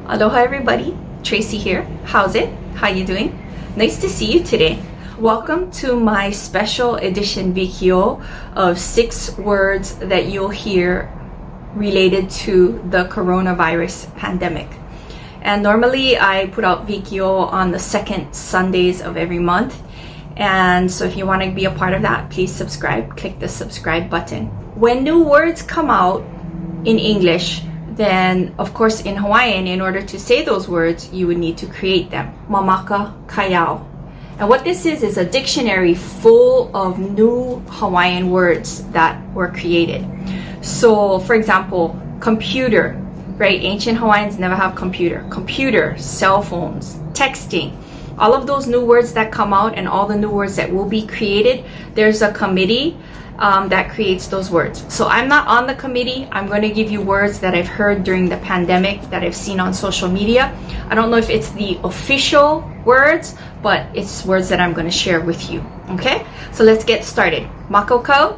Aloha everybody, Tracie here. How's it? How you doing? Nice to see you today. Welcome to my special edition video of 6 words that you'll hear related to the coronavirus pandemic. And normally I put out video on the second Sundays of every month. And so if you want to be a part of that, please subscribe. Click the subscribe button. When new words come out in English, then of course in Hawaiian, in order to say those words, you would need to create them. Mamako Kayal. And what this is a dictionary full of new Hawaiian words that were created. So for example, computer, right? Ancient Hawaiians never have computer. Computer, cell phones, texting, all of those new words that come out and all the new words that will be created, there's a committee that creates those words. So I'm not on the committee. I'm going to give you words that I've heard during the pandemic that I've seen on social media. I don't know if it's the official words, but it's words that I'm going to share with you. Okay, so let's get started. Mamako Kayal.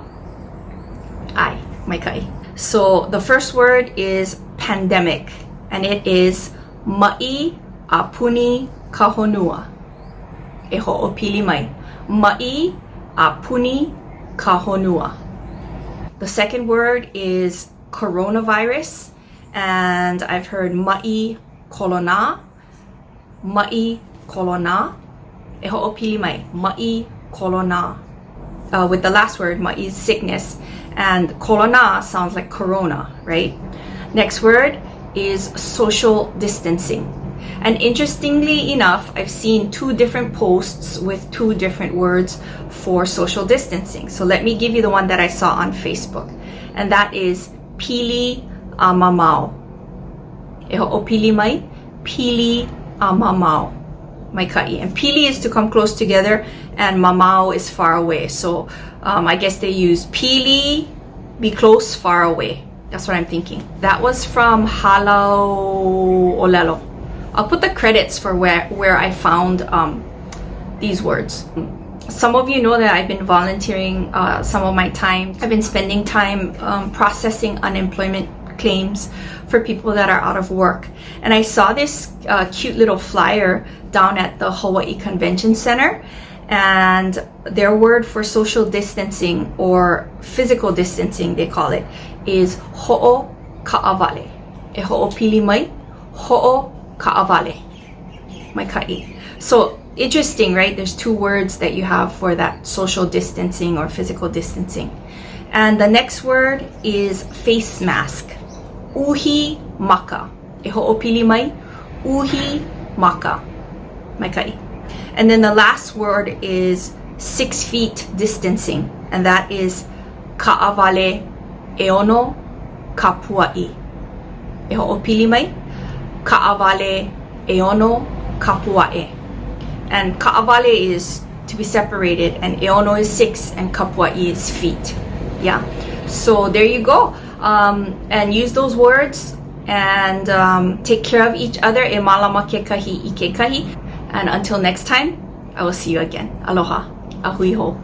So the first word is pandemic, and it is ma'i a puni ka honua. E ho'opili mai. Ma'i a puni ka honua. The second word is coronavirus, and I've heard ma'i Kolonā, ma'i Kolonā. E ho'opili mai. Ma'i Kolonā. With the last word, ma'i is sickness, and Koronā sounds like corona, right? Next word is social distancing. And interestingly enough, I've seen 2 different posts with 2 different words for social distancing. So let me give you the one that I saw on Facebook. And that is Piliamamao. E ho'opili mai. Piliamamao. Mai kaʻi. And pili is to come close together, and mamao is far away. So I guess they use pili, be close, far away. That's what I'm thinking. That was from Halau, ʻōlelo. I'll put the credits for where I found these words. Some of you know that I've been volunteering some of my time. I've been spending time processing unemployment claims for people that are out of work. And I saw this cute little flyer down at the Hawaii Convention Center. And their word for social distancing, or physical distancing they call it, is Hoʻokaʻawale. E ho'opili mai. Hoʻokaʻawale. Mai kaʻi. So interesting, right? There's 2 words that you have for that social distancing or physical distancing. And the next word is face mask. Uhi Maka. E ho'opili mai. Uhi Maka. Mai kaʻi. And then the last word is 6 feet distancing, and that is Kaʻawale, ʻeono, kapuaʻi. E ho'opili mai. Kaʻawale, ʻeono, kapuaʻi. And Kaʻawale is to be separated, and ʻeono is 6, and kapuaʻi is feet. Yeah. So there you go. And use those words and take care of each other. E malama ke kahi I ke kahi. And until next time, I will see you again. Aloha. Ahui ho.